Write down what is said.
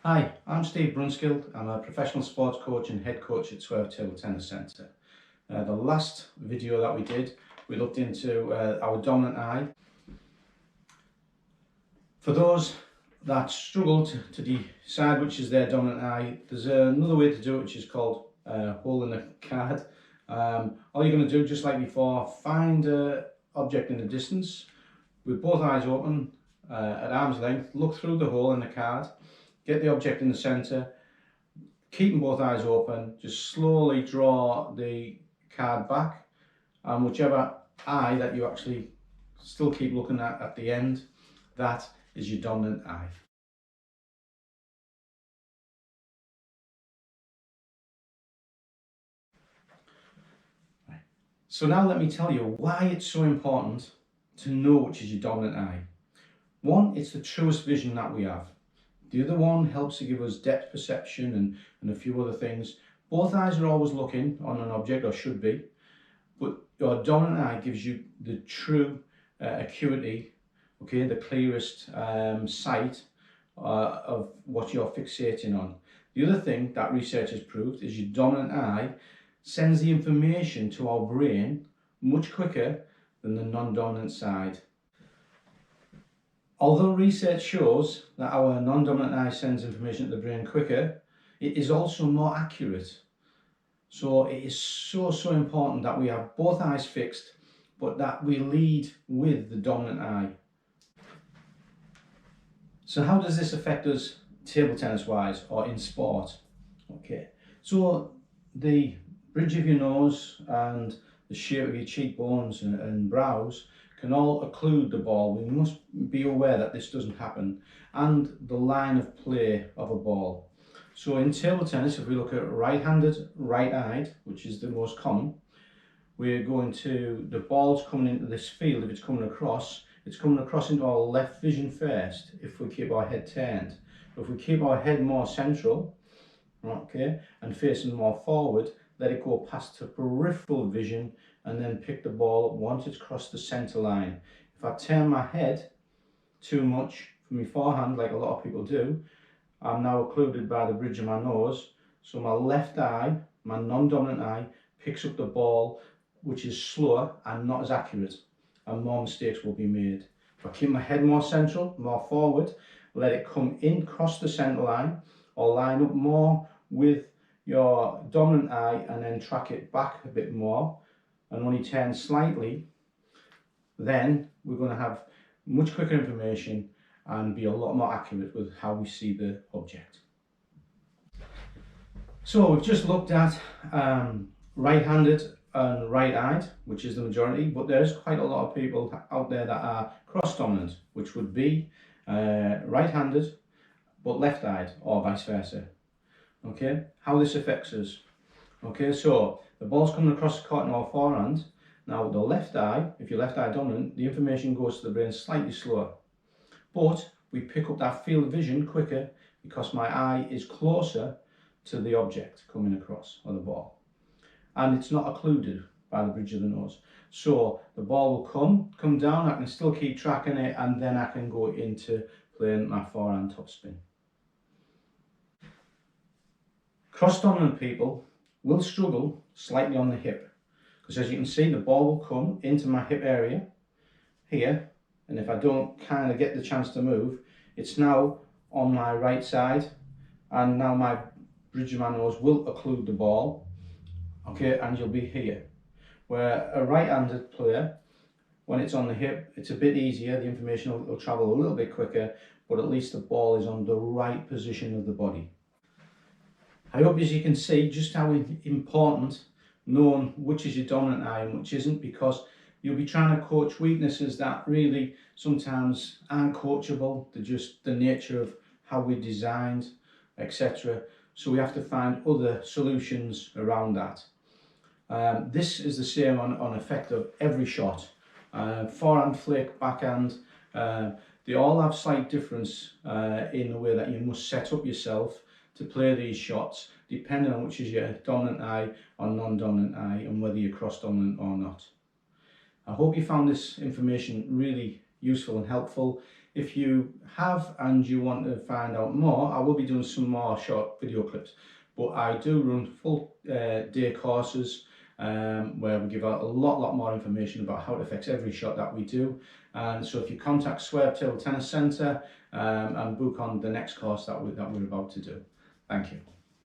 Hi, I'm Steve Brunskill. I'm a professional sports coach and head coach at Swerve Table Tennis Centre. The last video that we did, we looked into our dominant eye. For those that struggle to decide which is their dominant eye, there's another way to do it which is called holding a card. All you're going to do, just like before, find an object in the distance with both eyes open at arm's length, look through the hole in the card, get the object in the centre, keeping both eyes open, just slowly draw the card back, and whichever eye that you actually still keep looking at the end, that is your dominant eye. So now let me tell you why it's so important to know which is your dominant eye. One, it's the truest vision that we have. The other one helps to give us depth perception and a few other things. Both eyes are always looking on an object, or should be, but your dominant eye gives you the true acuity, okay, the clearest sight of what you're fixating on. The other thing that research has proved is your dominant eye sends the information to our brain much quicker than the non-dominant side. Although research shows that our non-dominant eye sends information to the brain quicker, it is also more accurate. So it is so important that we have both eyes fixed, but that we lead with the dominant eye. So how does this affect us table tennis wise or in sport? Okay, so the bridge of your nose and the shape of your cheekbones and brows can all occlude the ball. We must be aware that this doesn't happen, and the line of play of a ball. So in table tennis, if we look at right-handed, right-eyed, which is the most common, we're going to, the ball's coming into this field. If it's coming across into our left vision first, if we keep our head turned. If we keep our head more central, okay, and facing more forward, let it go past the peripheral vision and then pick the ball up once it's crossed the center line. If I turn my head too much from my forehand, like a lot of people do, I'm now occluded by the bridge of my nose, so my left eye, my non-dominant eye, picks up the ball, which is slower and not as accurate, and more mistakes will be made. If I keep my head more central, more forward, let it come in, cross the center line, or line up more with your dominant eye and then track it back a bit more, and only turn slightly, then we're going to have much quicker information and be a lot more accurate with how we see the object. So we've just looked at right-handed and right-eyed, which is the majority, but there's quite a lot of people out there that are cross-dominant, which would be right-handed but left-eyed, or vice versa. Okay, how this affects us. Okay, so the ball's coming across the court in our forehand. Now the left eye, if you're left eye dominant, the information goes to the brain slightly slower, but we pick up that field of vision quicker because my eye is closer to the object coming across, or the ball, and it's not occluded by the bridge of the nose. So the ball will come down, I can still keep tracking it, and then I can go into playing my forehand topspin. Cross-dominant people will struggle slightly on the hip, because as you can see, the ball will come into my hip area here, and if I don't kind of get the chance to move, it's now on my right side, and now my bridge of my nose will occlude the ball, okay, and you'll be here. Where a right-handed player, when it's on the hip, it's a bit easier, the information will travel a little bit quicker, but at least the ball is on the right position of the body. I hope as you can see just how important knowing which is your dominant eye and which isn't, because you'll be trying to coach weaknesses that really sometimes aren't coachable. They're just the nature of how we're designed, etc. So we have to find other solutions around that. This is the same on effect of every shot. Forehand, flick, backhand, they all have slight difference in the way that you must set up yourself to play these shots, depending on which is your dominant eye or non-dominant eye and whether you're cross-dominant or not. I hope you found this information really useful and helpful. If you have and you want to find out more, I will be doing some more short video clips, but I do run full day courses where we give out a lot more information about how it affects every shot that we do. And so if you contact Swerve Table Tennis Centre and book on the next course that we're about to do. Thank you.